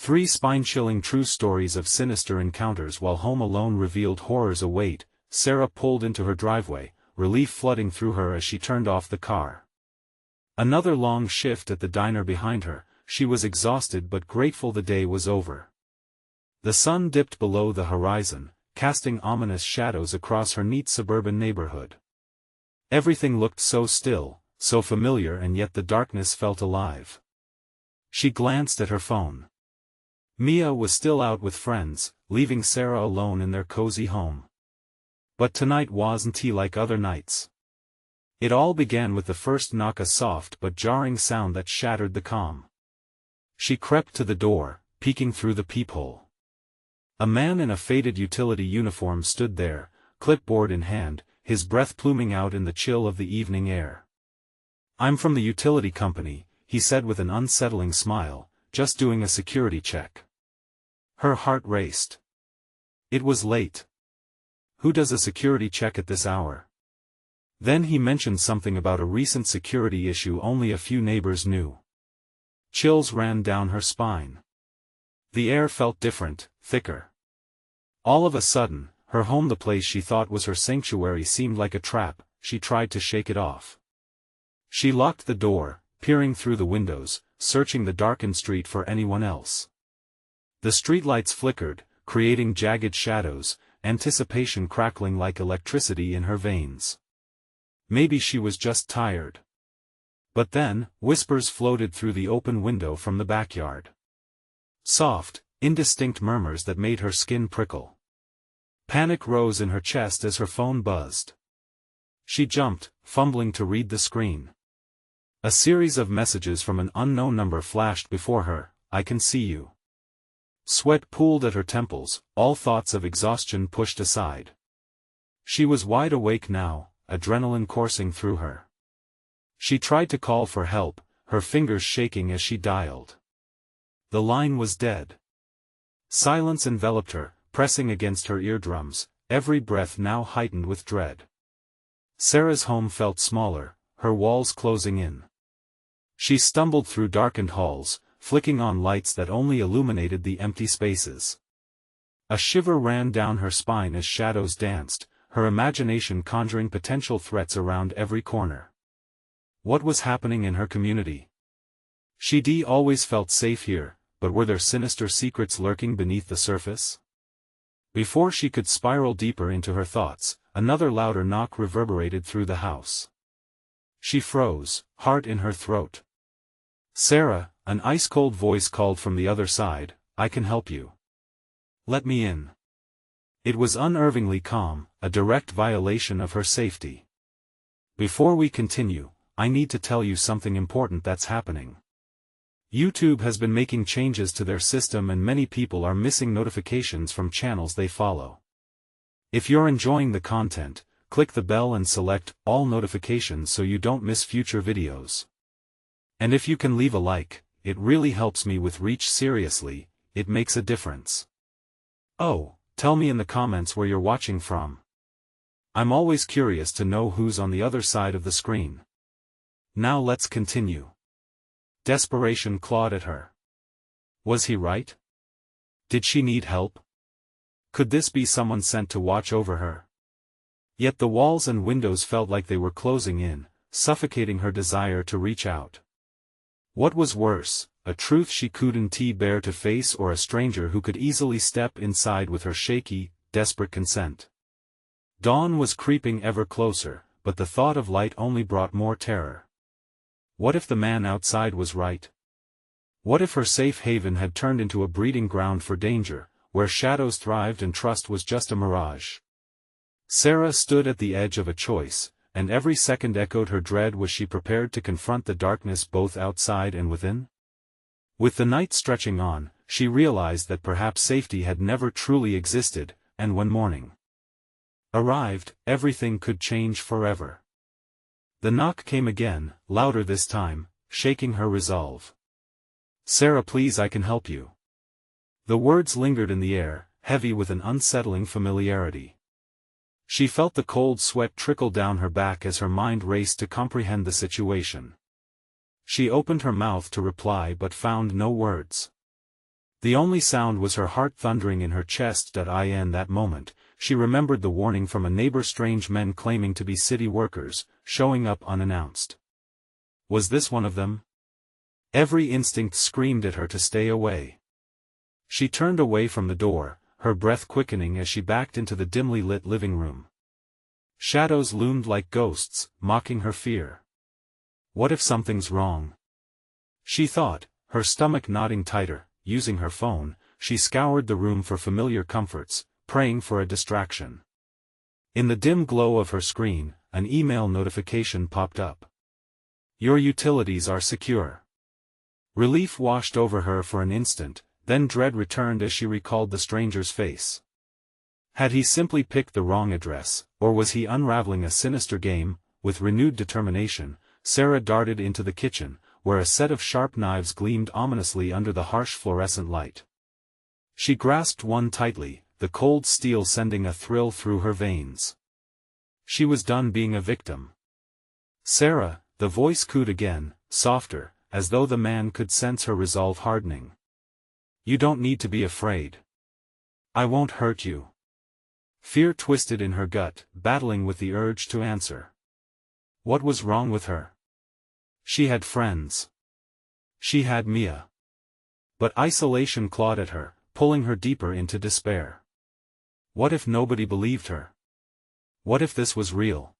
3 spine-chilling true stories of sinister encounters while home alone revealed horrors await. Sarah pulled into her driveway, relief flooding through her as she turned off the car. Another long shift at the diner behind her, she was exhausted but grateful the day was over. The sun dipped below the horizon, casting ominous shadows across her neat suburban neighborhood. Everything looked so still, so familiar, and yet the darkness felt alive. She glanced at her phone. Mia was still out with friends, leaving Sarah alone in their cozy home. But tonight wasn't like other nights. It all began with the first knock, a soft but jarring sound that shattered the calm. She crept to the door, peeking through the peephole. A man in a faded utility uniform stood there, clipboard in hand, his breath pluming out in the chill of the evening air. "I'm from the utility company," he said with an unsettling smile, "just doing a security check." Her heart raced. It was late. Who does a security check at this hour? Then he mentioned something about a recent security issue only a few neighbors knew. Chills ran down her spine. The air felt different, thicker. All of a sudden, her home, the place she thought was her sanctuary, seemed like a trap. She tried to shake it off. She locked the door, peering through the windows, searching the darkened street for anyone else. The streetlights flickered, creating jagged shadows, anticipation crackling like electricity in her veins. Maybe she was just tired. But then, whispers floated through the open window from the backyard. Soft, indistinct murmurs that made her skin prickle. Panic rose in her chest as her phone buzzed. She jumped, fumbling to read the screen. A series of messages from an unknown number flashed before her. "I can see you." Sweat pooled at her temples, all thoughts of exhaustion pushed aside. She was wide awake now, adrenaline coursing through her. She tried to call for help, her fingers shaking as she dialed. The line was dead. Silence enveloped her, pressing against her eardrums, every breath now heightened with dread. Sarah's home felt smaller, her walls closing in. She stumbled through darkened halls, flicking on lights that only illuminated the empty spaces. A shiver ran down her spine as shadows danced, her imagination conjuring potential threats around every corner. What was happening in her community? She'd always felt safe here, but were there sinister secrets lurking beneath the surface? Before she could spiral deeper into her thoughts, another louder knock reverberated through the house. She froze, heart in her throat. "Sarah," an ice-cold voice called from the other side, "I can help you. Let me in." It was unnervingly calm, a direct violation of her safety. "Before we continue, I need to tell you something important that's happening. YouTube has been making changes to their system and many people are missing notifications from channels they follow. If you're enjoying the content, click the bell and select all notifications so you don't miss future videos. And if you can leave a like, it really helps me with reach. Seriously, it makes a difference. Oh, tell me in the comments where you're watching from. I'm always curious to know who's on the other side of the screen. Now let's continue." Desperation clawed at her. Was he right? Did she need help? Could this be someone sent to watch over her? Yet the walls and windows felt like they were closing in, suffocating her desire to reach out. What was worse, a truth she couldn't bear to face, or a stranger who could easily step inside with her shaky, desperate consent? Dawn was creeping ever closer, but the thought of light only brought more terror. What if the man outside was right? What if her safe haven had turned into a breeding ground for danger, where shadows thrived and trust was just a mirage? Sarah stood at the edge of a choice, and every second echoed her dread. Was she prepared to confront the darkness both outside and within? With the night stretching on, she realized that perhaps safety had never truly existed, and when morning arrived, everything could change forever. The knock came again, louder this time, shaking her resolve. "Sarah, please, I can help you." The words lingered in the air, heavy with an unsettling familiarity. She felt the cold sweat trickle down her back as her mind raced to comprehend the situation. She opened her mouth to reply but found no words. The only sound was her heart thundering in her chest. In that moment, she remembered the warning from a neighbor: strange men claiming to be city workers, showing up unannounced. Was this one of them? Every instinct screamed at her to stay away. She turned away from the door, her breath quickening as she backed into the dimly lit living room. Shadows loomed like ghosts, mocking her fear. What if something's wrong? She thought, her stomach knotting tighter. Using her phone, she scoured the room for familiar comforts, praying for a distraction. In the dim glow of her screen, an email notification popped up. Your utilities are secure. Relief washed over her for an instant, then dread returned as she recalled the stranger's face. Had he simply picked the wrong address, or was he unraveling a sinister game? With renewed determination, Sarah darted into the kitchen, where a set of sharp knives gleamed ominously under the harsh fluorescent light. She grasped one tightly, the cold steel sending a thrill through her veins. She was done being a victim. Sarah, the voice cooed again, softer, as though the man could sense her resolve hardening. You don't need to be afraid. I won't hurt you. Fear twisted in her gut, battling with the urge to answer. What was wrong with her? She had friends. She had Mia. But isolation clawed at her, pulling her deeper into despair. What if nobody believed her? What if this was real?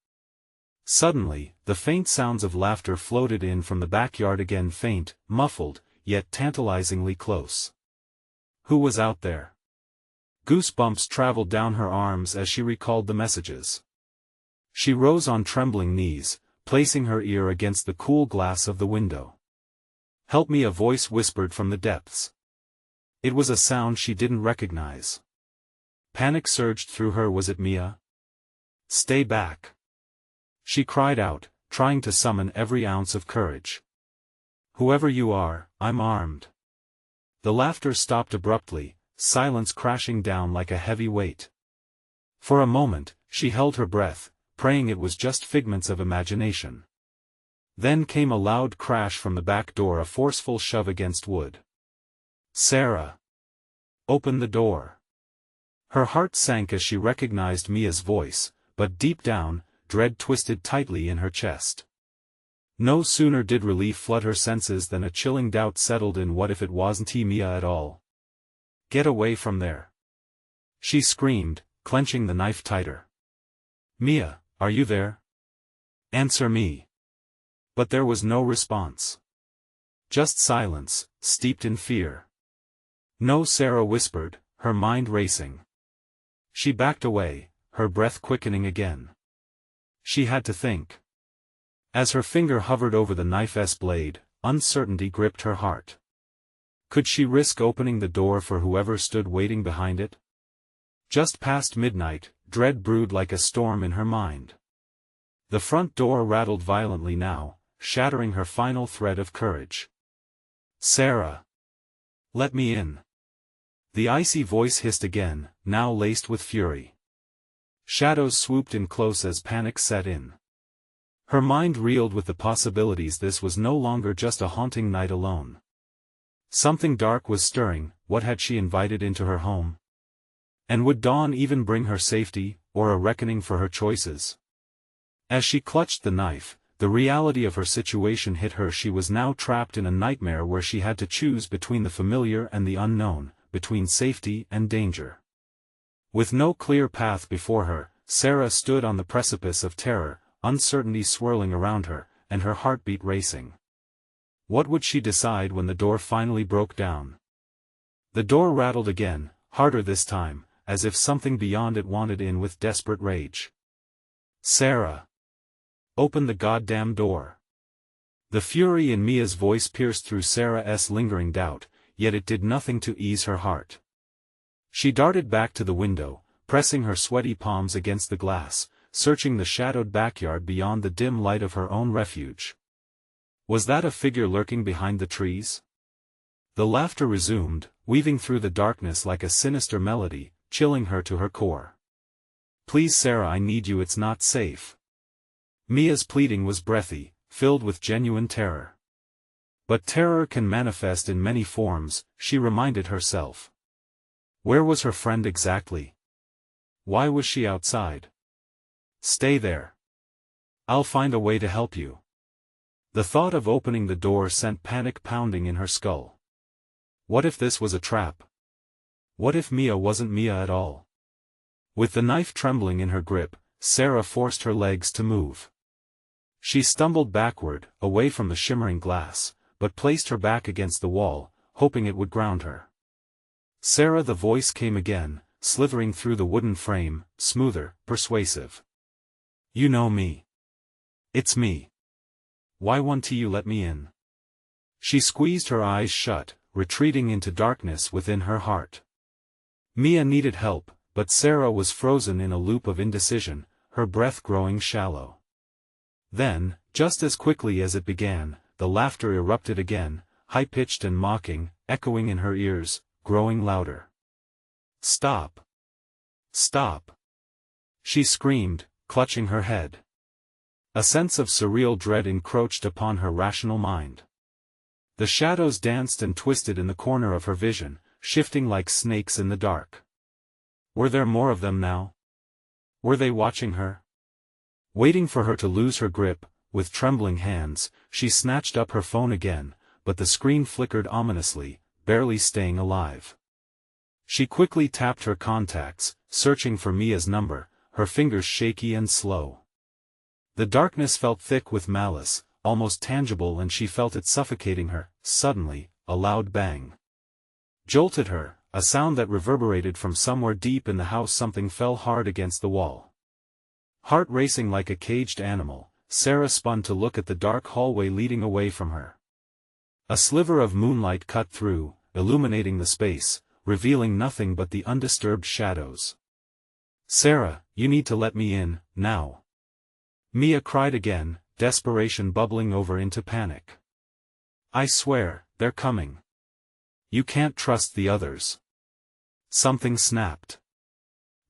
Suddenly, the faint sounds of laughter floated in from the backyard again, faint, muffled, yet tantalizingly close. Who was out there? Goosebumps traveled down her arms as she recalled the messages. She rose on trembling knees, placing her ear against the cool glass of the window. Help me, a voice whispered from the depths. It was a sound she didn't recognize. Panic surged through her. Was it Mia? Stay back. She cried out, trying to summon every ounce of courage. Whoever you are, I'm armed. The laughter stopped abruptly, silence crashing down like a heavy weight. For a moment, she held her breath, praying it was just figments of imagination. Then came a loud crash from the back door, a forceful shove against wood. Sarah! Open the door! Her heart sank as she recognized Mia's voice, but deep down, dread twisted tightly in her chest. No sooner did relief flood her senses than a chilling doubt settled in. What if it wasn't Mia at all? Get away from there! She screamed, clenching the knife tighter. Mia, are you there? Answer me. But there was no response. Just silence, steeped in fear. No, Sarah whispered, her mind racing. She backed away, her breath quickening again. She had to think. As her finger hovered over the knife's blade, uncertainty gripped her heart. Could she risk opening the door for whoever stood waiting behind it? Just past midnight, dread brewed like a storm in her mind. The front door rattled violently now, shattering her final thread of courage. Sarah! Let me in! The icy voice hissed again, now laced with fury. Shadows swooped in close as panic set in. Her mind reeled with the possibilities. This was no longer just a haunting night alone. Something dark was stirring. What had she invited into her home? And would dawn even bring her safety, or a reckoning for her choices? As she clutched the knife, the reality of her situation hit her. She was now trapped in a nightmare where she had to choose between the familiar and the unknown, between safety and danger. With no clear path before her, Sarah stood on the precipice of terror, uncertainty swirling around her, and her heartbeat racing. What would she decide when the door finally broke down? The door rattled again, harder this time, as if something beyond it wanted in with desperate rage. Sarah! Open the goddamn door! The fury in Mia's voice pierced through Sarah's lingering doubt, yet it did nothing to ease her heart. She darted back to the window, pressing her sweaty palms against the glass, searching the shadowed backyard beyond the dim light of her own refuge. Was that a figure lurking behind the trees? The laughter resumed, weaving through the darkness like a sinister melody, chilling her to her core. Please Sarah, I need you, it's not safe. Mia's pleading was breathy, filled with genuine terror. But terror can manifest in many forms, she reminded herself. Where was her friend exactly? Why was she outside? Stay there. I'll find a way to help you. The thought of opening the door sent panic pounding in her skull. What if this was a trap? What if Mia wasn't Mia at all? With the knife trembling in her grip, Sarah forced her legs to move. She stumbled backward, away from the shimmering glass, but placed her back against the wall, hoping it would ground her. Sarah, the voice came again, slithering through the wooden frame, smoother, persuasive. You know me. It's me. Why won't you let me in? She squeezed her eyes shut, retreating into darkness within her heart. Mia needed help, but Sarah was frozen in a loop of indecision, her breath growing shallow. Then, just as quickly as it began, the laughter erupted again, high-pitched and mocking, echoing in her ears, growing louder. Stop! Stop! She screamed, clutching her head. A sense of surreal dread encroached upon her rational mind. The shadows danced and twisted in the corner of her vision, shifting like snakes in the dark. Were there more of them now? Were they watching her? Waiting for her to lose her grip, with trembling hands, she snatched up her phone again, but the screen flickered ominously, barely staying alive. She quickly tapped her contacts, searching for Mia's number, her fingers shaky and slow. The darkness felt thick with malice, almost tangible, and she felt it suffocating her. Suddenly, a loud bang jolted her, a sound that reverberated from somewhere deep in the house. Something fell hard against the wall. Heart racing like a caged animal, Sarah spun to look at the dark hallway leading away from her. A sliver of moonlight cut through, illuminating the space, revealing nothing but the undisturbed shadows. Sarah, you need to let me in, now. Mia cried again, desperation bubbling over into panic. I swear, they're coming. You can't trust the others. Something snapped.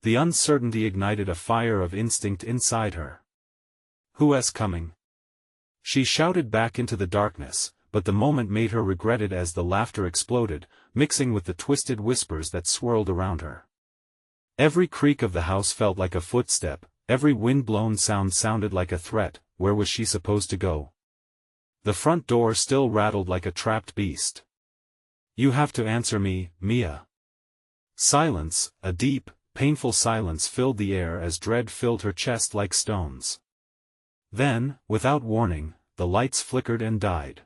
The uncertainty ignited a fire of instinct inside her. Who's coming? She shouted back into the darkness, but the moment made her regret it as the laughter exploded, mixing with the twisted whispers that swirled around her. Every creak of the house felt like a footstep, every wind-blown sound sounded like a threat. Where was she supposed to go? The front door still rattled like a trapped beast. You have to answer me, Mia. Silence, a deep, painful silence filled the air as dread filled her chest like stones. Then, without warning, the lights flickered and died.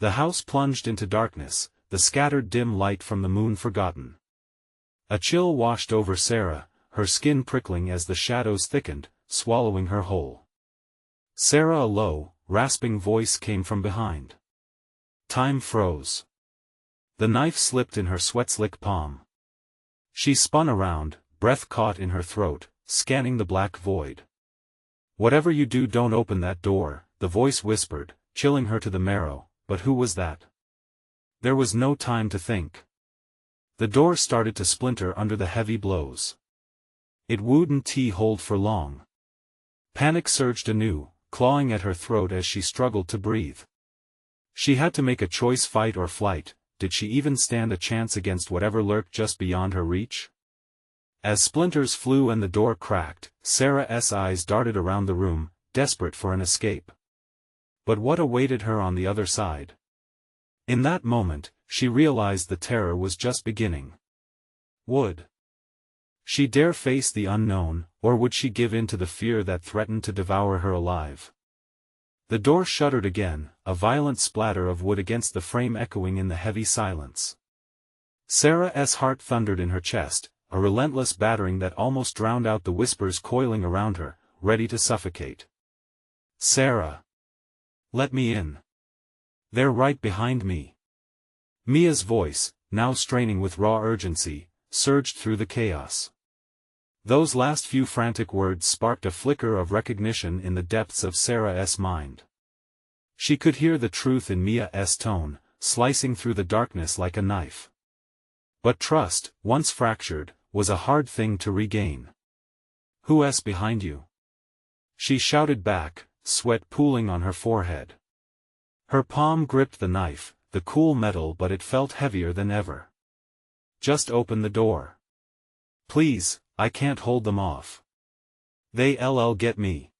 The house plunged into darkness, the scattered dim light from the moon forgotten. A chill washed over Sarah, her skin prickling as the shadows thickened, swallowing her whole. Sarah, a low, rasping voice came from behind. Time froze. The knife slipped in her sweat-slick palm. She spun around, breath caught in her throat, scanning the black void. Whatever you do, don't open that door, the voice whispered, chilling her to the marrow. But who was that? There was no time to think. The door started to splinter under the heavy blows. It wouldn't hold for long. Panic surged anew, clawing at her throat as she struggled to breathe. She had to make a choice: fight or flight. Did she even stand a chance against whatever lurked just beyond her reach? As splinters flew and the door cracked, Sarah's eyes darted around the room, desperate for an escape. But what awaited her on the other side? In that moment, she realized the terror was just beginning. Would she dare face the unknown, or would she give in to the fear that threatened to devour her alive? The door shuddered again, a violent splatter of wood against the frame echoing in the heavy silence. Sarah's heart thundered in her chest, a relentless battering that almost drowned out the whispers coiling around her, ready to suffocate. Sarah! Let me in. They're right behind me. Mia's voice, now straining with raw urgency, surged through the chaos. Those last few frantic words sparked a flicker of recognition in the depths of Sarah's mind. She could hear the truth in Mia's tone, slicing through the darkness like a knife. But trust, once fractured, was a hard thing to regain. Who's behind you? She shouted back, sweat pooling on her forehead. Her palm gripped the knife, the cool metal, but it felt heavier than ever. Just open the door. Please, I can't hold them off. They'll get me.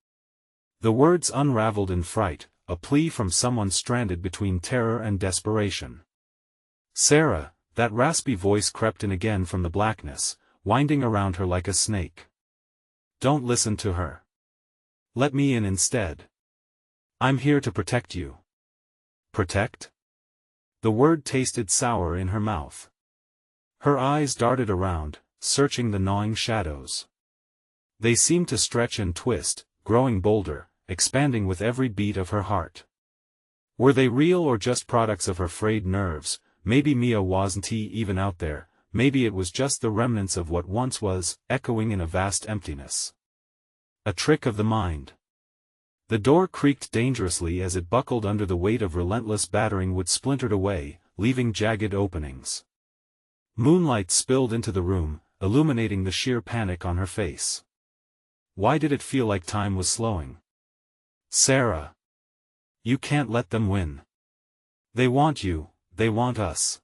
The words unraveled in fright, a plea from someone stranded between terror and desperation. Sarah, that raspy voice crept in again from the blackness, winding around her like a snake. Don't listen to her. Let me in instead. I'm here to protect you. Protect? The word tasted sour in her mouth. Her eyes darted around, searching the gnawing shadows. They seemed to stretch and twist, growing bolder, expanding with every beat of her heart. Were they real or just products of her frayed nerves? Maybe Mia wasn't even out there, maybe it was just the remnants of what once was, echoing in a vast emptiness. A trick of the mind. The door creaked dangerously as it buckled under the weight of relentless battering wood splintered away, leaving jagged openings. Moonlight spilled into the room, illuminating the sheer panic on her face. Why did it feel like time was slowing? Sarah. You can't let them win. They want you, they want us.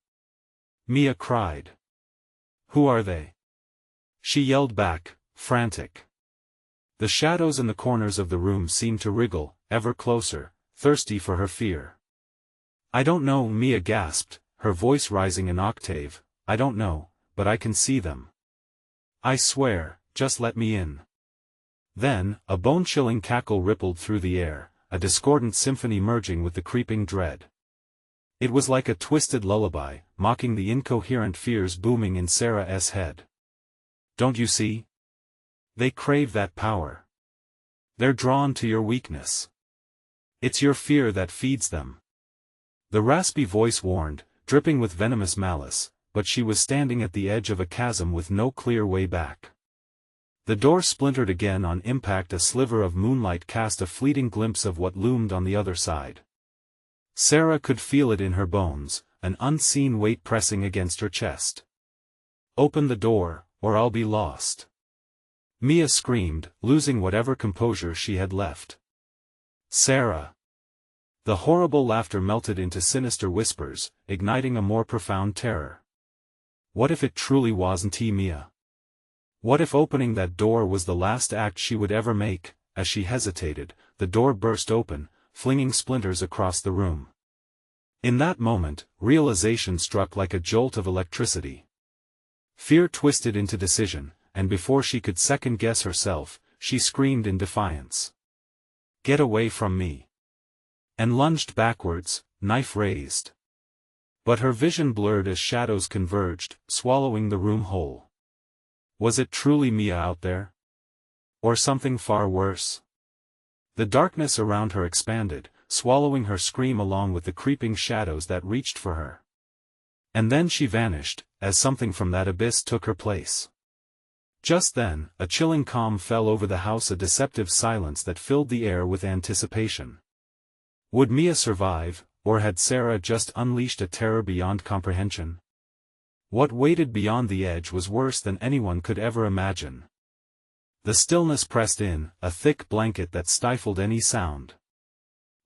Mia cried. Who are they? She yelled back, frantic. The shadows in the corners of the room seemed to wriggle, ever closer, thirsty for her fear. I don't know, Mia gasped, her voice rising an octave. I don't know, but I can see them. I swear, just let me in. Then, a bone-chilling cackle rippled through the air, a discordant symphony merging with the creeping dread. It was like a twisted lullaby, mocking the incoherent fears booming in Sarah's head. Don't you see? They crave that power. They're drawn to your weakness. It's your fear that feeds them. The raspy voice warned, dripping with venomous malice, but she was standing at the edge of a chasm with no clear way back. The door splintered again on impact. A sliver of moonlight cast a fleeting glimpse of what loomed on the other side. Sarah could feel it in her bones, an unseen weight pressing against her chest. Open the door, or I'll be lost. Mia screamed, losing whatever composure she had left. Sarah. The horrible laughter melted into sinister whispers, igniting a more profound terror. What if it truly wasn't Mia? What if opening that door was the last act she would ever make? As she hesitated, the door burst open, flinging splinters across the room. In that moment, realization struck like a jolt of electricity. Fear twisted into decision, and before she could second-guess herself, she screamed in defiance. Get away from me! And lunged backwards, knife raised. But her vision blurred as shadows converged, swallowing the room whole. Was it truly Mia out there? Or something far worse? The darkness around her expanded, swallowing her scream along with the creeping shadows that reached for her. And then she vanished, as something from that abyss took her place. Just then, a chilling calm fell over the house, a deceptive silence that filled the air with anticipation. Would Mia survive, or had Sarah just unleashed a terror beyond comprehension? What waited beyond the edge was worse than anyone could ever imagine. The stillness pressed in, a thick blanket that stifled any sound.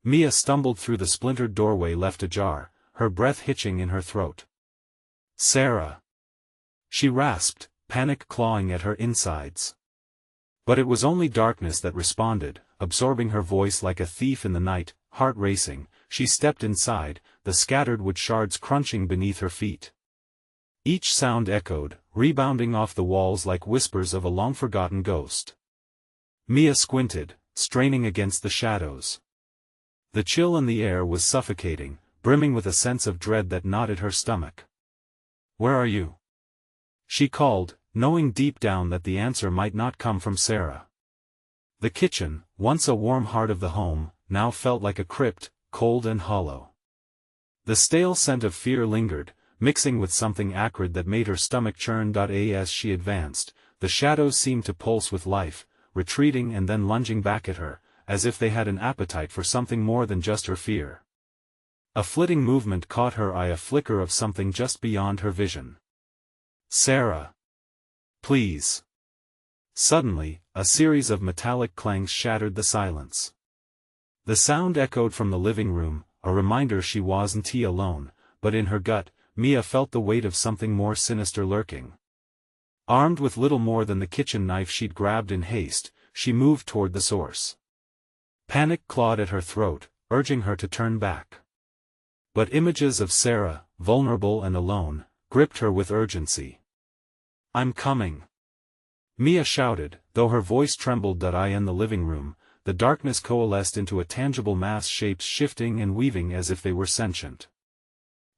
Mia stumbled through the splintered doorway left ajar, her breath hitching in her throat. Sarah! She rasped, panic clawing at her insides. But it was only darkness that responded, absorbing her voice like a thief in the night. Heart racing, she stepped inside, the scattered wood shards crunching beneath her feet. Each sound echoed, rebounding off the walls like whispers of a long-forgotten ghost. Mia squinted, straining against the shadows. The chill in the air was suffocating, brimming with a sense of dread that knotted her stomach. Where are you? She called, knowing deep down that the answer might not come from Sarah. The kitchen, once a warm heart of the home, now felt like a crypt, cold and hollow. The stale scent of fear lingered, mixing with something acrid that made her stomach churn. As she advanced, the shadows seemed to pulse with life, retreating and then lunging back at her, as if they had an appetite for something more than just her fear. A flitting movement caught her eye, a flicker of something just beyond her vision. Sarah! Please! Suddenly, a series of metallic clangs shattered the silence. The sound echoed from the living room, a reminder she wasn't alone, but in her gut, Mia felt the weight of something more sinister lurking. Armed with little more than the kitchen knife she'd grabbed in haste, she moved toward the source. Panic clawed at her throat, urging her to turn back. But images of Sarah, vulnerable and alone, gripped her with urgency. "I'm coming!" Mia shouted, though her voice trembled. In the living room, the darkness coalesced into a tangible mass, shapes shifting and weaving as if they were sentient.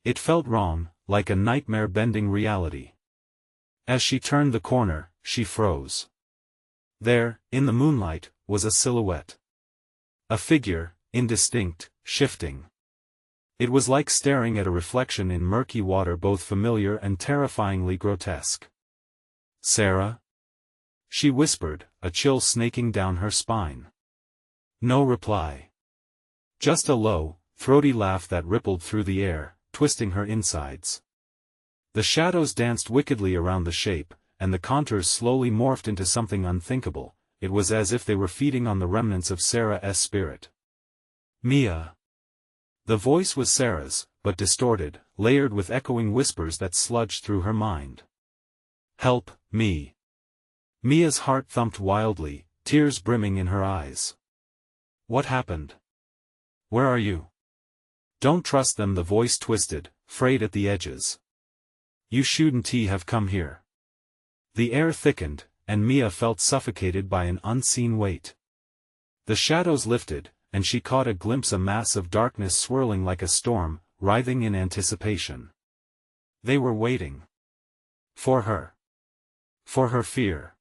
It felt wrong, like a nightmare bending reality. As she turned the corner, she froze. There, in the moonlight, was a silhouette. A figure, indistinct, shifting. It was like staring at a reflection in murky water, both familiar and terrifyingly grotesque. "Sarah?" she whispered, a chill snaking down her spine. No reply. Just a low, throaty laugh that rippled through the air, twisting her insides. The shadows danced wickedly around the shape, and the contours slowly morphed into something unthinkable. It was as if they were feeding on the remnants of Sarah's spirit. "Mia." The voice was Sarah's, but distorted, layered with echoing whispers that sludged through her mind. "Help me." Mia's heart thumped wildly, tears brimming in her eyes. "What happened? Where are you?" "Don't trust them," the voice twisted, frayed at the edges. "You shouldn't have come here." The air thickened, and Mia felt suffocated by an unseen weight. The shadows lifted, and she caught a glimpse of a mass of darkness swirling like a storm, writhing in anticipation. They were waiting. For her. For her fear.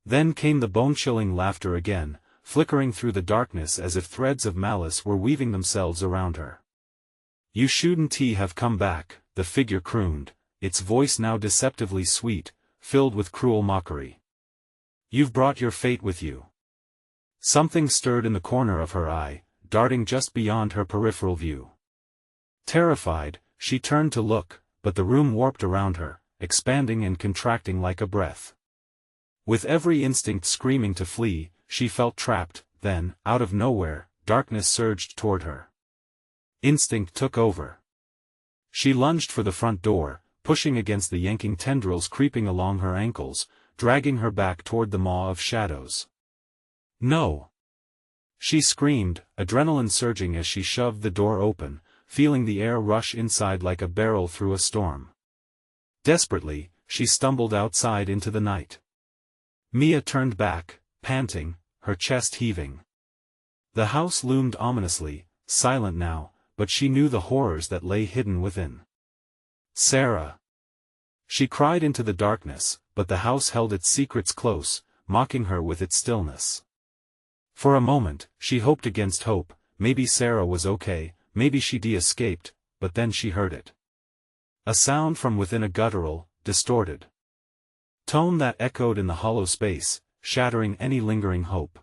Then came the bone-chilling laughter again, flickering through the darkness as if threads of malice were weaving themselves around her. "You shouldn't have come back," the figure crooned, its voice now deceptively sweet, filled with cruel mockery. "You've brought your fate with you." Something stirred in the corner of her eye, darting just beyond her peripheral view. Terrified, she turned to look, but the room warped around her, expanding and contracting like a breath. With every instinct screaming to flee, she felt trapped. Then, out of nowhere, darkness surged toward her. Instinct took over. She lunged for the front door, pushing against the yanking tendrils creeping along her ankles, dragging her back toward the maw of shadows. "No!" she screamed, adrenaline surging as she shoved the door open, feeling the air rush inside like a barrel through a storm. Desperately, she stumbled outside into the night. Mia turned back, panting, her chest heaving. The house loomed ominously, silent now, but she knew the horrors that lay hidden within. "Sarah!" she cried into the darkness, but the house held its secrets close, mocking her with its stillness. For a moment, she hoped against hope. Maybe Sarah was okay, maybe she'd escaped, but then she heard it. A sound from within, a guttural, distorted tone that echoed in the hollow space, shattering any lingering hope.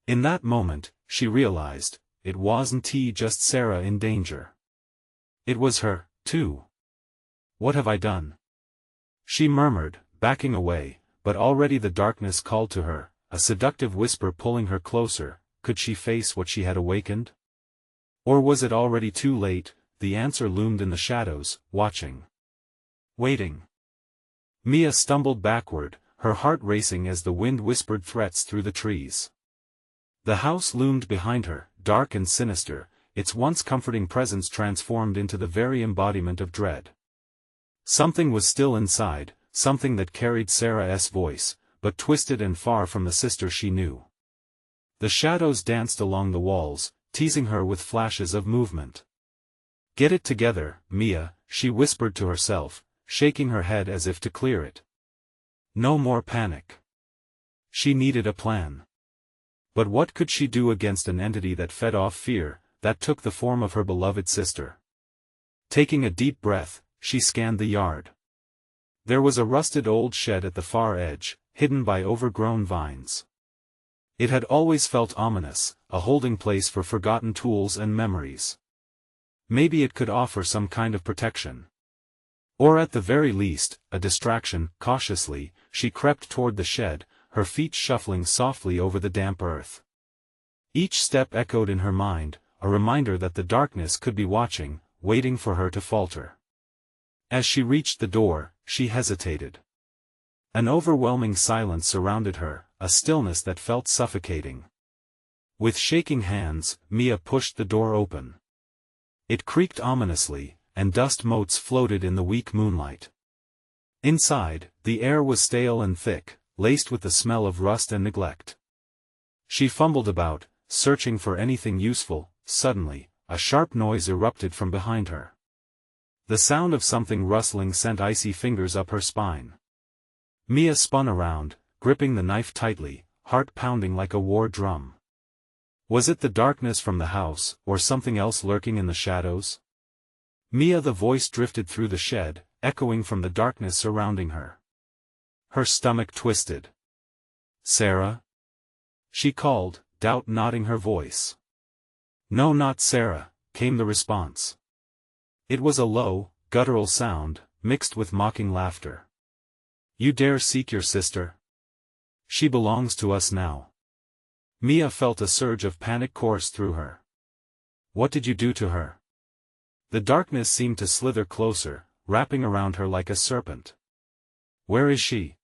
In that moment, she realized, it wasn't just Sarah in danger. It was her, too. "What have I done?" she murmured, backing away, but already the darkness called to her, a seductive whisper pulling her closer. Could she face what she had awakened? Or was it already too late? The answer loomed in the shadows, watching. Waiting. Mia stumbled backward, her heart racing as the wind whispered threats through the trees. The house loomed behind her, dark and sinister, its once comforting presence transformed into the very embodiment of dread. Something was still inside, something that carried Sarah's voice, but twisted and far from the sister she knew. The shadows danced along the walls, teasing her with flashes of movement. "Get it together, Mia," she whispered to herself, shaking her head as if to clear it. No more panic. She needed a plan. But what could she do against an entity that fed off fear, that took the form of her beloved sister? Taking a deep breath, she scanned the yard. There was a rusted old shed at the far edge, hidden by overgrown vines. It had always felt ominous, a holding place for forgotten tools and memories. Maybe it could offer some kind of protection. Or at the very least, a distraction. Cautiously, she crept toward the shed, her feet shuffling softly over the damp earth. Each step echoed in her mind, a reminder that the darkness could be watching, waiting for her to falter. As she reached the door, she hesitated. An overwhelming silence surrounded her, a stillness that felt suffocating. With shaking hands, Mia pushed the door open. It creaked ominously, and dust motes floated in the weak moonlight. Inside, the air was stale and thick, laced with the smell of rust and neglect. She fumbled about, searching for anything useful. Suddenly, a sharp noise erupted from behind her. The sound of something rustling sent icy fingers up her spine. Mia spun around, gripping the knife tightly, heart pounding like a war drum. Was it the darkness from the house, or something else lurking in the shadows? Mia, the voice drifted through the shed, echoing from the darkness surrounding her. Her stomach twisted. "Sarah?" she called, doubt knotting her voice. "No, not Sarah," came the response. It was a low, guttural sound, mixed with mocking laughter. "You dare seek your sister? She belongs to us now." Mia felt a surge of panic course through her. "What did you do to her?" The darkness seemed to slither closer, wrapping around her like a serpent. "Where is she?"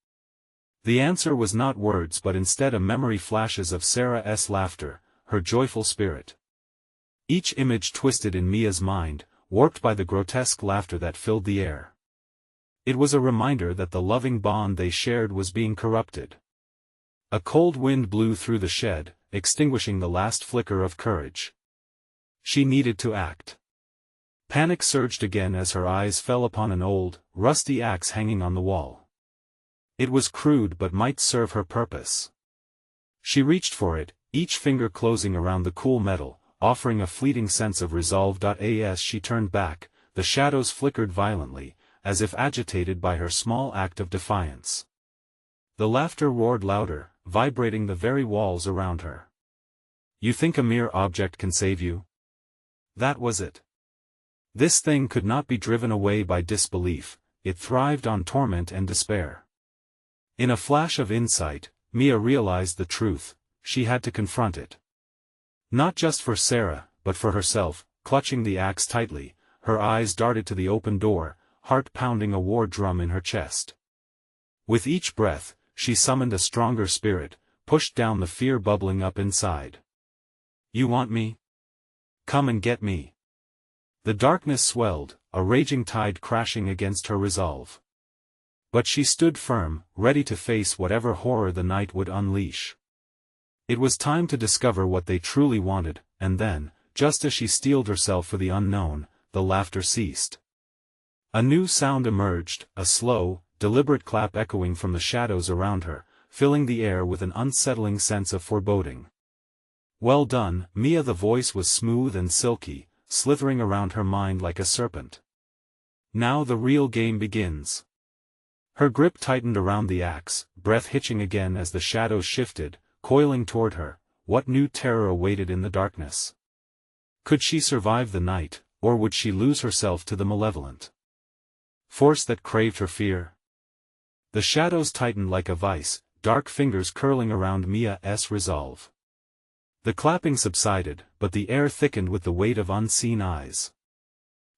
The answer was not words but instead a memory flashes of Sarah's laughter, her joyful spirit. Each image twisted in Mia's mind, warped by the grotesque laughter that filled the air. It was a reminder that the loving bond they shared was being corrupted. A cold wind blew through the shed, extinguishing the last flicker of courage. She needed to act. Panic surged again as her eyes fell upon an old, rusty axe hanging on the wall. It was crude but might serve her purpose. She reached for it, each finger closing around the cool metal, offering a fleeting sense of resolve. As she turned back, the shadows flickered violently, as if agitated by her small act of defiance. The laughter roared louder, vibrating the very walls around her. "You think a mere object can save you?" That was it. This thing could not be driven away by disbelief, it thrived on torment and despair. In a flash of insight, Mia realized the truth, she had to confront it. Not just for Sarah, but for herself. Clutching the axe tightly, her eyes darted to the open door, heart pounding a war drum in her chest. With each breath, she summoned a stronger spirit, pushed down the fear bubbling up inside. "You want me? Come and get me." The darkness swelled, a raging tide crashing against her resolve. But she stood firm, ready to face whatever horror the night would unleash. It was time to discover what they truly wanted, and then, just as she steeled herself for the unknown, the laughter ceased. A new sound emerged, a slow, deliberate clap echoing from the shadows around her, filling the air with an unsettling sense of foreboding. "Well done, Mia." The voice was smooth and silky, slithering around her mind like a serpent. "Now the real game begins." Her grip tightened around the axe, breath hitching again as the shadows shifted, coiling toward her. What new terror awaited in the darkness? Could she survive the night, or would she lose herself to the malevolent force that craved her fear? The shadows tightened like a vice, dark fingers curling around Mia's resolve. The clapping subsided, but the air thickened with the weight of unseen eyes.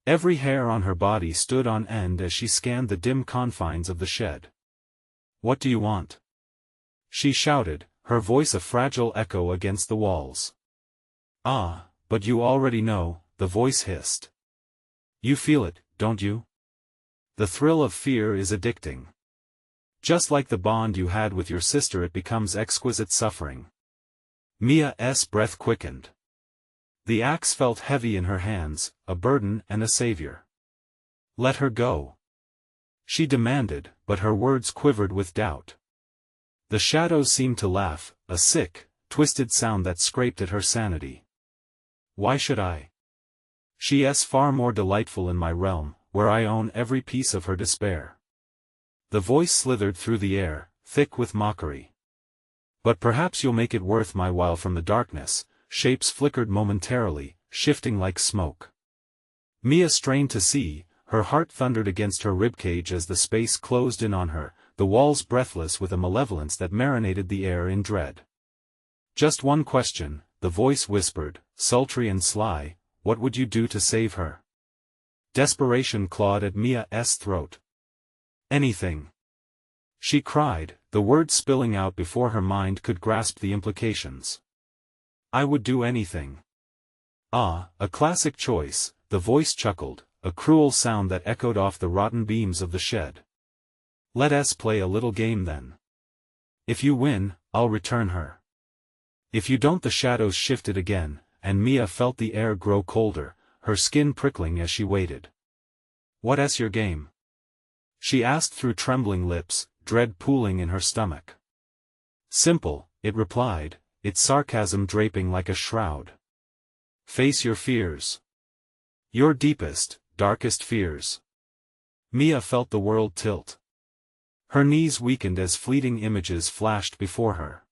Every hair on her body stood on end as she scanned the dim confines of the shed. "What do you want?" she shouted, her voice a fragile echo against the walls. "Ah, but you already know," the voice hissed. "You feel it, don't you? The thrill of fear is addicting. Just like the bond you had with your sister, it becomes exquisite suffering." Mia's breath quickened. The axe felt heavy in her hands, a burden and a savior. "Let her go," she demanded, but her words quivered with doubt. The shadows seemed to laugh, a sick, twisted sound that scraped at her sanity. "Why should I? She's far more delightful in my realm, where I own every piece of her despair." The voice slithered through the air, thick with mockery. "But perhaps you'll make it worth my while." From the darkness, shapes flickered momentarily, shifting like smoke. Mia strained to see, her heart thundered against her ribcage as the space closed in on her, the walls breathless with a malevolence that marinated the air in dread. "Just one question," the voice whispered, sultry and sly, what would you do to save her? Desperation clawed at Mia's throat. Anything. She cried, the words spilling out before her mind could grasp the implications. I would do anything. Ah, a classic choice, the voice chuckled, a cruel sound that echoed off the rotten beams of the shed. Let us play a little game then. If you win, I'll return her. If you don't. The shadows shifted again, and Mia felt the air grow colder, her skin prickling as she waited. What's your game? She asked through trembling lips, dread pooling in her stomach. Simple, it replied, its sarcasm draping like a shroud. Face your fears. Your deepest, darkest fears. Mia felt the world tilt. Her knees weakened as fleeting images flashed before her.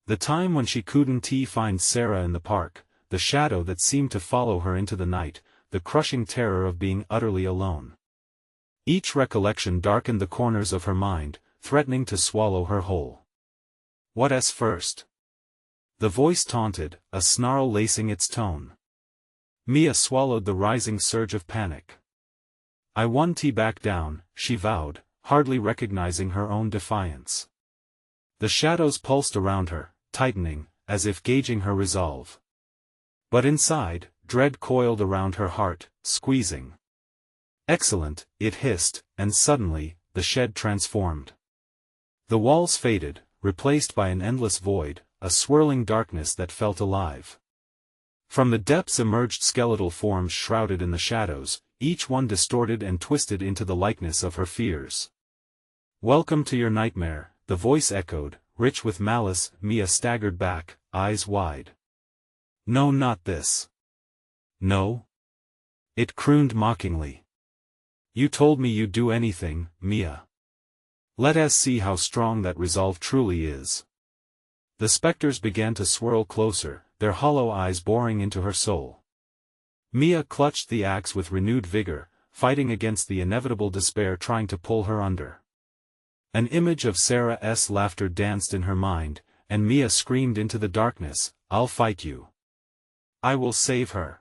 The time when she couldn't find Sarah in the park, the shadow that seemed to follow her into the night, the crushing terror of being utterly alone. Each recollection darkened the corners of her mind, threatening to swallow her whole. What's first? The voice taunted, a snarl lacing its tone. Mia swallowed the rising surge of panic. I won't back down, she vowed, hardly recognizing her own defiance. The shadows pulsed around her, tightening, as if gauging her resolve. But inside, dread coiled around her heart, squeezing. Excellent, it hissed, and suddenly, the shed transformed. The walls faded, replaced by an endless void, a swirling darkness that felt alive. From the depths emerged skeletal forms shrouded in the shadows, each one distorted and twisted into the likeness of her fears. Welcome to your nightmare, the voice echoed, rich with malice. Mia staggered back, eyes wide. No, not this. No? It crooned mockingly. You told me you'd do anything, Mia. Let us see how strong that resolve truly is. The specters began to swirl closer, their hollow eyes boring into her soul. Mia clutched the axe with renewed vigor, fighting against the inevitable despair trying to pull her under. An image of Sarah's laughter danced in her mind, and Mia screamed into the darkness, I'll fight you. I will save her.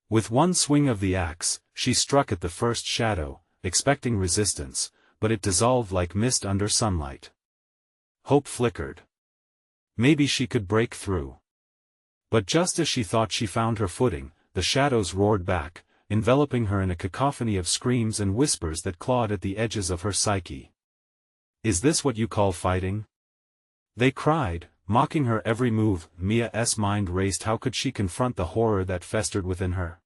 With one swing of the axe, she struck at the first shadow, expecting resistance, but it dissolved like mist under sunlight. Hope flickered. Maybe she could break through. But just as she thought she found her footing, the shadows roared back, enveloping her in a cacophony of screams and whispers that clawed at the edges of her psyche. Is this what you call fighting? They cried, mocking her every move. Mia's mind raced. How could she confront the horror that festered within her?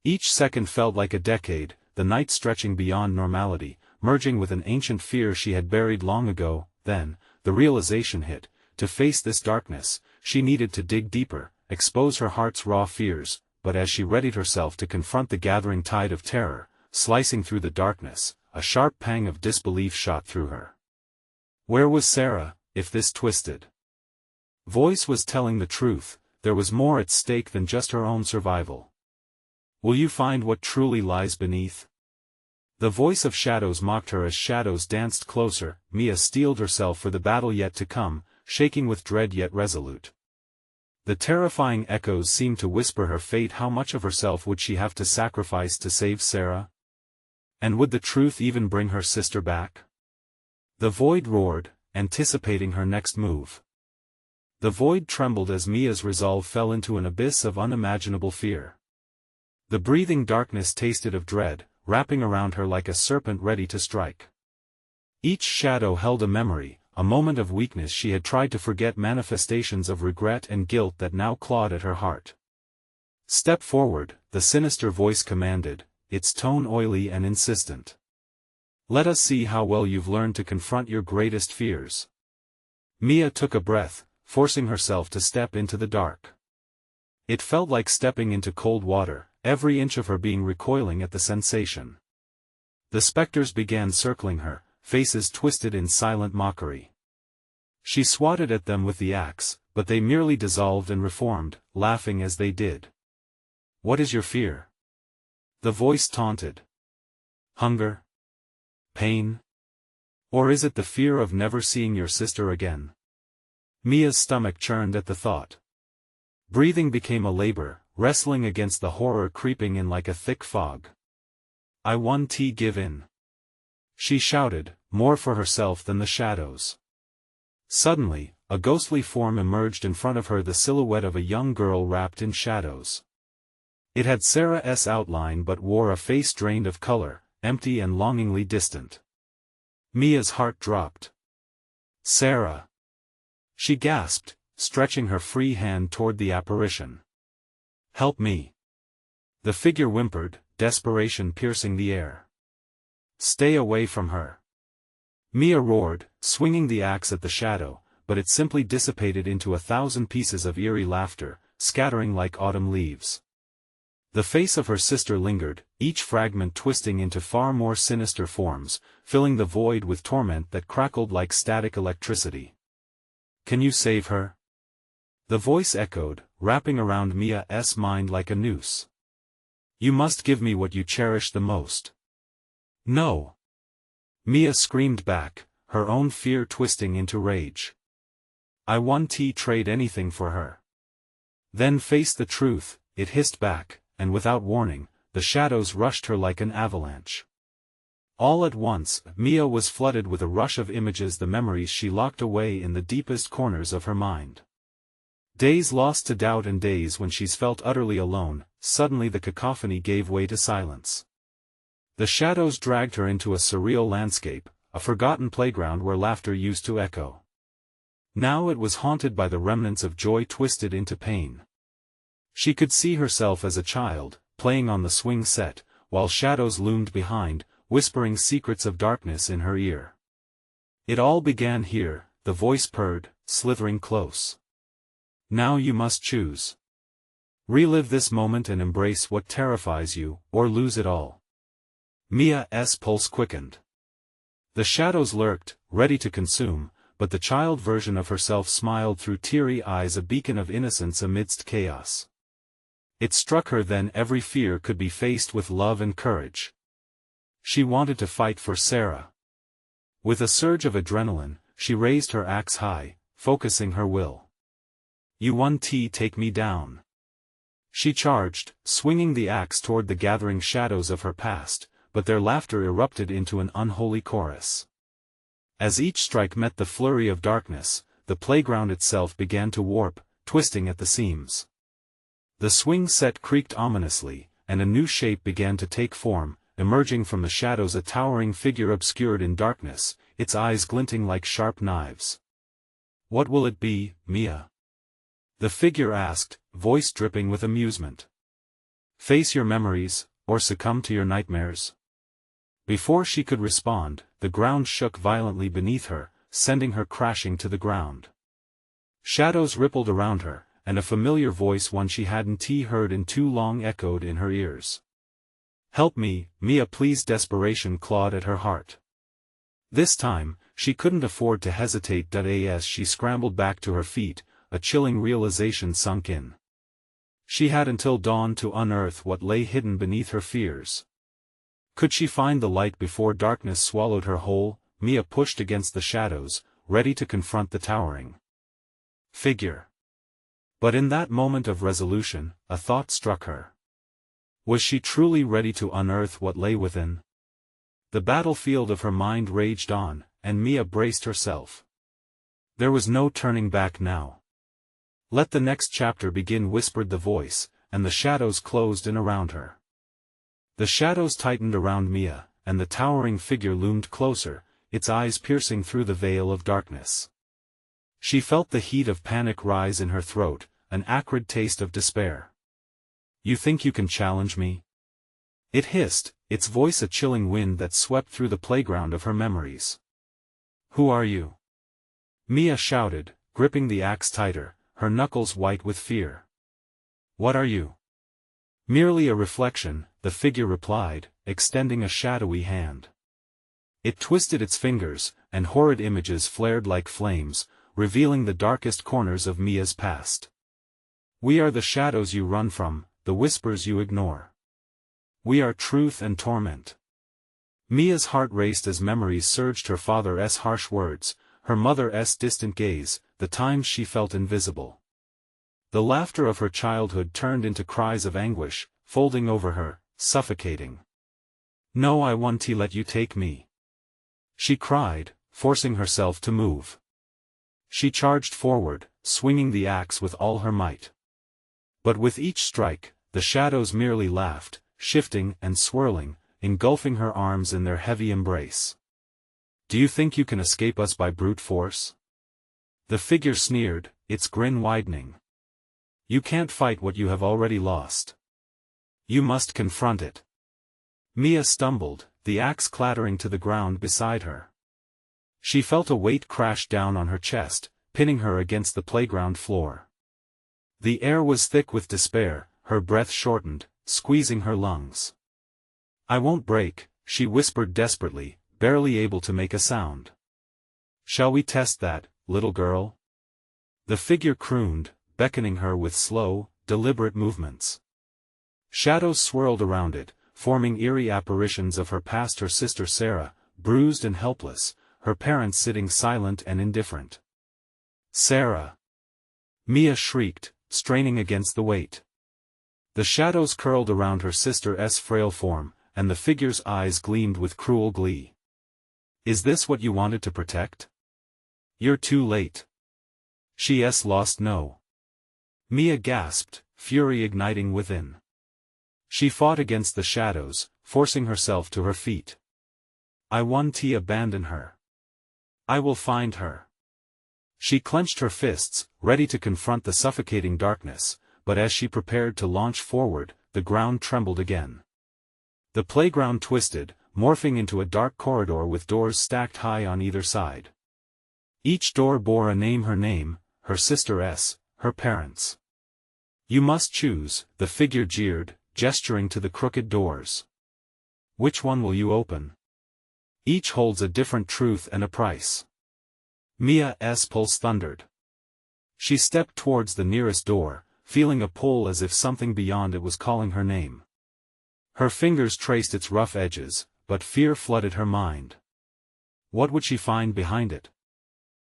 Each second felt like a decade, the night stretching beyond normality, merging with an ancient fear she had buried long ago. Then, the realization hit. To face this darkness, she needed to dig deeper, expose her heart's raw fears, but as she readied herself to confront the gathering tide of terror, slicing through the darkness, a sharp pang of disbelief shot through her. Where was Sarah, if this twisted voice was telling the truth? There was more at stake than just her own survival. Will you find what truly lies beneath? The voice of shadows mocked her as shadows danced closer. Mia steeled herself for the battle yet to come, shaking with dread yet resolute. The terrifying echoes seemed to whisper her fate. How much of herself would she have to sacrifice to save Sarah? And would the truth even bring her sister back? The void roared, anticipating her next move. The void trembled as Mia's resolve fell into an abyss of unimaginable fear. The breathing darkness tasted of dread, wrapping around her like a serpent ready to strike. Each shadow held a memory, a moment of weakness she had tried to forget, manifestations of regret and guilt that now clawed at her heart. Step forward, the sinister voice commanded, its tone oily and insistent. Let us see how well you've learned to confront your greatest fears. Mia took a breath, forcing herself to step into the dark. It felt like stepping into cold water, every inch of her being recoiling at the sensation. The specters began circling her, faces twisted in silent mockery. She swatted at them with the axe, but they merely dissolved and reformed, laughing as they did. What is your fear? The voice taunted. Hunger? Pain? Or is it the fear of never seeing your sister again? Mia's stomach churned at the thought. Breathing became a labor, wrestling against the horror creeping in like a thick fog. I won't give in. She shouted, more for herself than the shadows. Suddenly, a ghostly form emerged in front of her, the silhouette of a young girl wrapped in shadows. It had Sarah's outline but wore a face drained of color, empty and longingly distant. Mia's heart dropped. Sarah! She gasped, stretching her free hand toward the apparition. Help me! The figure whimpered, desperation piercing the air. Stay away from her! Mia roared, swinging the axe at the shadow, but it simply dissipated into 1,000 pieces of eerie laughter, scattering like autumn leaves. The face of her sister lingered, each fragment twisting into far more sinister forms, filling the void with torment that crackled like static electricity. Can you save her? The voice echoed, wrapping around Mia's mind like a noose. You must give me what you cherish the most. No! Mia screamed back, her own fear twisting into rage. I won't trade anything for her. Then face the truth, it hissed back, and without warning, the shadows rushed her like an avalanche. All at once, Mia was flooded with a rush of images, the memories she locked away in the deepest corners of her mind. Days lost to doubt and days when she's felt utterly alone. Suddenly the cacophony gave way to silence. The shadows dragged her into a surreal landscape, a forgotten playground where laughter used to echo. Now it was haunted by the remnants of joy twisted into pain. She could see herself as a child, playing on the swing set, while shadows loomed behind, whispering secrets of darkness in her ear. It all began here, the voice purred, slithering close. Now you must choose. Relive this moment and embrace what terrifies you, or lose it all. Mia's pulse quickened. The shadows lurked, ready to consume, but the child version of herself smiled through teary eyes, a beacon of innocence amidst chaos. It struck her then every fear could be faced with love and courage. She wanted to fight for Sarah. With a surge of adrenaline, she raised her axe high, focusing her will. You won't take me down. She charged, swinging the axe toward the gathering shadows of her past, but their laughter erupted into an unholy chorus. As each strike met the flurry of darkness, the playground itself began to warp, twisting at the seams. The swing set creaked ominously, and a new shape began to take form, emerging from the shadows, a towering figure obscured in darkness, its eyes glinting like sharp knives. What will it be, Mia? The figure asked, voice dripping with amusement. Face your memories, or succumb to your nightmares? Before she could respond, the ground shook violently beneath her, sending her crashing to the ground. Shadows rippled around her, and a familiar voice, one she hadn't heard in too long, echoed in her ears. Help me, Mia, please. Desperation clawed at her heart. This time, she couldn't afford to hesitate. As she scrambled back to her feet, a chilling realization sunk in. She had until dawn to unearth what lay hidden beneath her fears. Could she find the light before darkness swallowed her whole? Mia pushed against the shadows, ready to confront the towering figure. But in that moment of resolution, a thought struck her. Was she truly ready to unearth what lay within? The battlefield of her mind raged on, and Mia braced herself. There was no turning back now. Let the next chapter begin, whispered the voice, and the shadows closed in around her. The shadows tightened around Mia, and the towering figure loomed closer, its eyes piercing through the veil of darkness. She felt the heat of panic rise in her throat, an acrid taste of despair. You think you can challenge me? It hissed, its voice a chilling wind that swept through the playground of her memories. Who are you? Mia shouted, gripping the axe tighter, her knuckles white with fear. What are you? Merely a reflection, the figure replied, extending a shadowy hand. It twisted its fingers, and horrid images flared like flames, revealing the darkest corners of Mia's past. We are the shadows you run from, the whispers you ignore. We are truth and torment. Mia's heart raced as memories surged, her father's harsh words, her mother's distant gaze, the times she felt invisible. The laughter of her childhood turned into cries of anguish, folding over her, suffocating. "No, I won't let you take me," she cried, forcing herself to move. She charged forward, swinging the axe with all her might. But with each strike, the shadows merely laughed, shifting and swirling, engulfing her arms in their heavy embrace. "Do you think you can escape us by brute force?" The figure sneered, its grin widening. "You can't fight what you have already lost. You must confront it." Mia stumbled, the axe clattering to the ground beside her. She felt a weight crash down on her chest, pinning her against the playground floor. The air was thick with despair, her breath shortened, squeezing her lungs. "I won't break," she whispered desperately, barely able to make a sound. "Shall we test that, little girl?" The figure crooned, beckoning her with slow, deliberate movements. Shadows swirled around it, forming eerie apparitions of her past, her sister Sarah, bruised and helpless, her parents sitting silent and indifferent. "Sarah!" Mia shrieked, straining against the weight. The shadows curled around her sister's frail form, and the figure's eyes gleamed with cruel glee. "Is this what you wanted to protect? You're too late." "She's lost no." Mia gasped, fury igniting within. She fought against the shadows, forcing herself to her feet. "I won't abandon her. I will find her." She clenched her fists, ready to confront the suffocating darkness, but as she prepared to launch forward, the ground trembled again. The playground twisted, morphing into a dark corridor with doors stacked high on either side. Each door bore a name, her sister's, her parents'. "You must choose," the figure jeered, gesturing to the crooked doors. "Which one will you open? Each holds a different truth and a price." Mia's pulse thundered. She stepped towards the nearest door, feeling a pull as if something beyond it was calling her name. Her fingers traced its rough edges, but fear flooded her mind. What would she find behind it?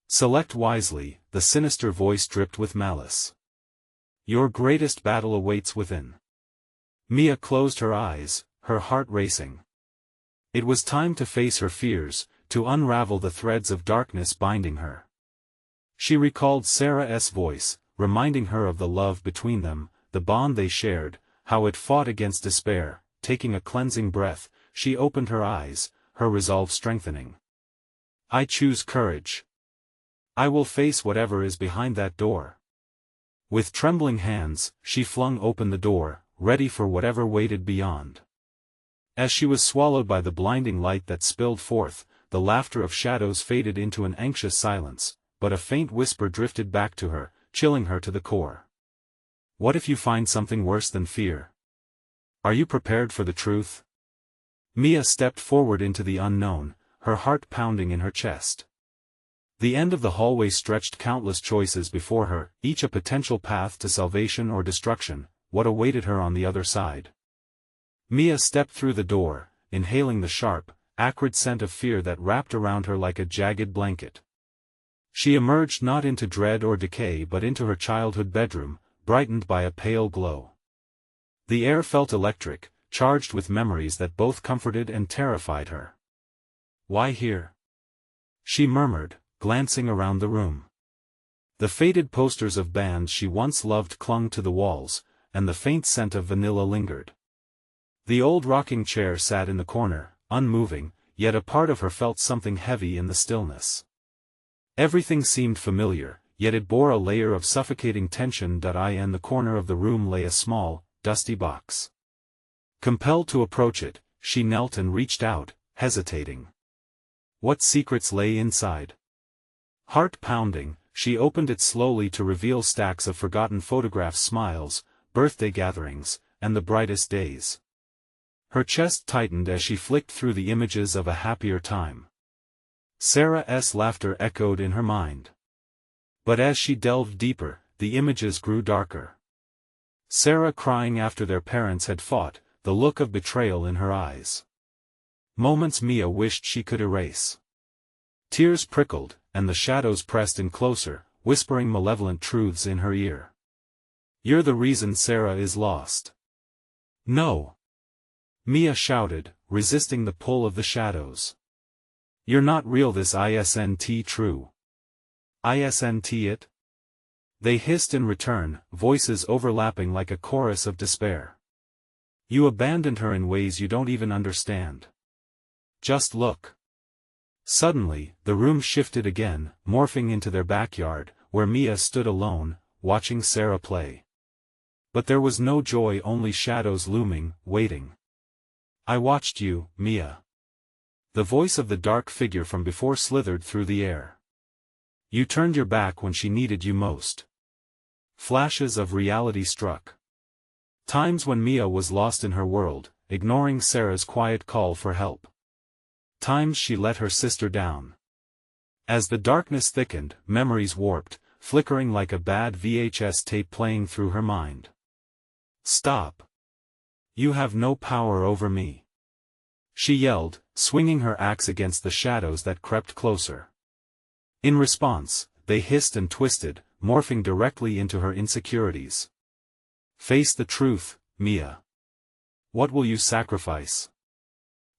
"Select wisely," the sinister voice dripped with malice. "Your greatest battle awaits within." Mia closed her eyes, her heart racing. It was time to face her fears, to unravel the threads of darkness binding her. She recalled Sarah's voice, reminding her of the love between them, the bond they shared, how it fought against despair. Taking a cleansing breath, she opened her eyes, her resolve strengthening. "I choose courage. I will face whatever is behind that door." With trembling hands, she flung open the door, ready for whatever waited beyond. As she was swallowed by the blinding light that spilled forth, the laughter of shadows faded into an anxious silence, but a faint whisper drifted back to her, chilling her to the core. "What if you find something worse than fear? Are you prepared for the truth?" Mia stepped forward into the unknown, her heart pounding in her chest. The end of the hallway stretched countless choices before her, each a potential path to salvation or destruction. What awaited her on the other side? Mia stepped through the door, inhaling the sharp, acrid scent of fear that wrapped around her like a jagged blanket. She emerged not into dread or decay but into her childhood bedroom, brightened by a pale glow. The air felt electric, charged with memories that both comforted and terrified her. "Why here?" she murmured, glancing around the room. The faded posters of bands she once loved clung to the walls, and the faint scent of vanilla lingered. The old rocking chair sat in the corner, unmoving, yet a part of her felt something heavy in the stillness. Everything seemed familiar, yet it bore a layer of suffocating tension. In the corner of the room lay a small, dusty box. Compelled to approach it, she knelt and reached out, hesitating. What secrets lay inside? Heart pounding, she opened it slowly to reveal stacks of forgotten photographs, smiles, birthday gatherings, and the brightest days. Her chest tightened as she flicked through the images of a happier time. Sarah's laughter echoed in her mind. But as she delved deeper, the images grew darker. Sarah crying after their parents had fought, the look of betrayal in her eyes. Moments Mia wished she could erase. Tears prickled, and the shadows pressed in closer, whispering malevolent truths in her ear. You're the reason Sarah is lost. No. Mia shouted, resisting the pull of the shadows. You're not real. This isn't true. Isn't it? They hissed in return, voices overlapping like a chorus of despair. You abandoned her in ways you don't even understand. Just look. Suddenly, the room shifted again, morphing into their backyard, where Mia stood alone, watching Sarah play. But there was no joy, only shadows looming, waiting. I watched you, Mia. The voice of the dark figure from before slithered through the air. You turned your back when she needed you most. Flashes of reality struck. Times when Mia was lost in her world, ignoring Sarah's quiet call for help. Times she let her sister down. As the darkness thickened, memories warped, flickering like a bad VHS tape playing through her mind. Stop. You have no power over me. She yelled, swinging her axe against the shadows that crept closer. In response, they hissed and twisted, morphing directly into her insecurities. Face the truth, Mia. What will you sacrifice?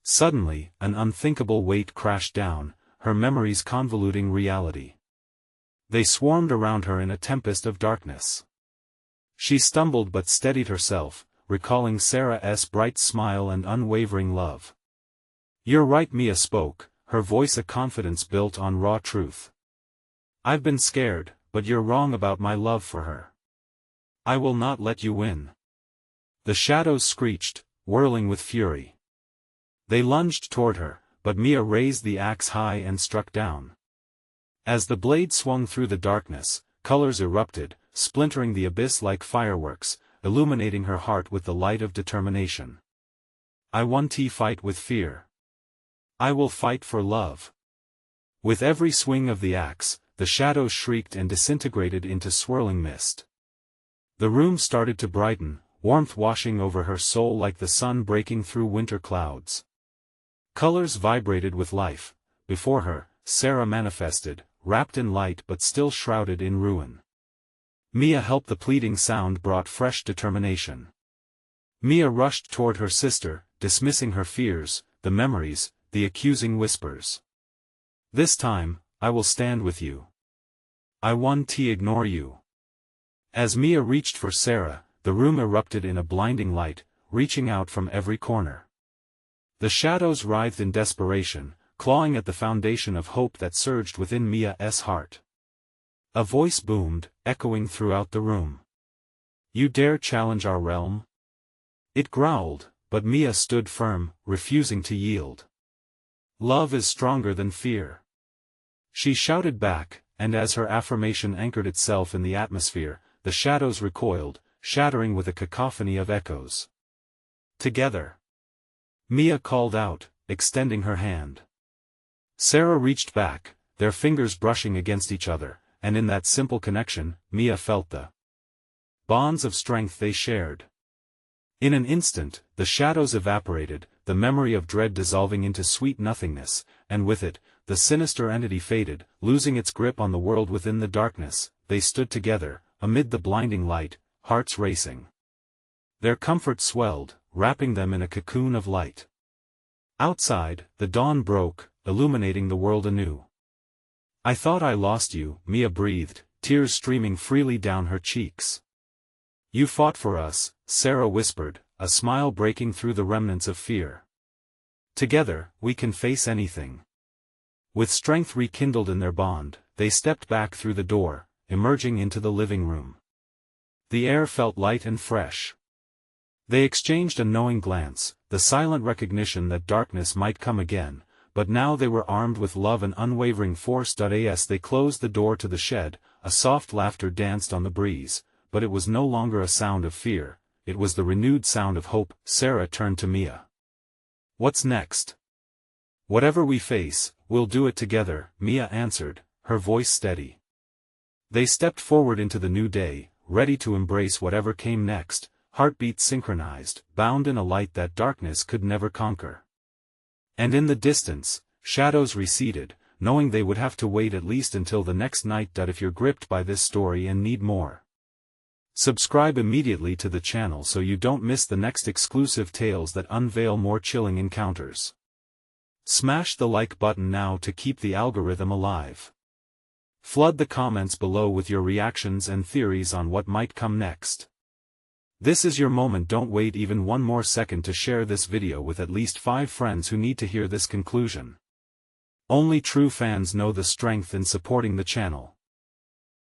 Suddenly, an unthinkable weight crashed down, her memories convoluting reality. They swarmed around her in a tempest of darkness. She stumbled but steadied herself, recalling Sarah's bright smile and unwavering love. You're right, Mia spoke, her voice a confidence built on raw truth. I've been scared, but you're wrong about my love for her. I will not let you win. The shadows screeched, whirling with fury. They lunged toward her, but Mia raised the axe high and struck down. As the blade swung through the darkness, colors erupted, splintering the abyss like fireworks, illuminating her heart with the light of determination. I won't fight with fear. I will fight for love. With every swing of the axe, the shadows shrieked and disintegrated into swirling mist. The room started to brighten, warmth washing over her soul like the sun breaking through winter clouds. Colors vibrated with life. Before her, Sarah manifested, wrapped in light but still shrouded in ruin. Mia helped. The pleading sound brought fresh determination. Mia rushed toward her sister, dismissing her fears, the memories, the accusing whispers. This time, I will stand with you. I won't ignore you. As Mia reached for Sarah, the room erupted in a blinding light, reaching out from every corner. The shadows writhed in desperation, clawing at the foundation of hope that surged within Mia's heart. A voice boomed, echoing throughout the room. You dare challenge our realm? It growled, but Mia stood firm, refusing to yield. Love is stronger than fear. She shouted back, and as her affirmation anchored itself in the atmosphere, the shadows recoiled, shattering with a cacophony of echoes. Together. Mia called out, extending her hand. Sarah reached back, their fingers brushing against each other, and in that simple connection, Mia felt the bonds of strength they shared. In an instant, the shadows evaporated, the memory of dread dissolving into sweet nothingness, and with it, the sinister entity faded, losing its grip on the world within the darkness. They stood together, amid the blinding light, hearts racing. Their comfort swelled, wrapping them in a cocoon of light. Outside, the dawn broke, illuminating the world anew. I thought I lost you, Mia breathed, tears streaming freely down her cheeks. You fought for us, Sarah whispered, a smile breaking through the remnants of fear. Together, we can face anything. With strength rekindled in their bond, they stepped back through the door, emerging into the living room. The air felt light and fresh. They exchanged a knowing glance, the silent recognition that darkness might come again, but now they were armed with love and unwavering force. As they closed the door to the shed, a soft laughter danced on the breeze, but it was no longer a sound of fear, it was the renewed sound of hope. Sarah turned to Mia. What's next? Whatever we face, we'll do it together, Mia answered, her voice steady. They stepped forward into the new day, ready to embrace whatever came next, heartbeats synchronized, bound in a light that darkness could never conquer. And in the distance, shadows receded, knowing they would have to wait at least until the next night. If you're gripped by this story and need more Subscribe immediately to the channel so you don't miss the next exclusive tales that unveil more chilling encounters. Smash the like button now to keep the algorithm alive. Flood the comments below with your reactions and theories on what might come next. This is your moment. Don't wait even one more second to share this video with at least 5 friends who need to hear this conclusion. Only true fans know the strength in supporting the channel.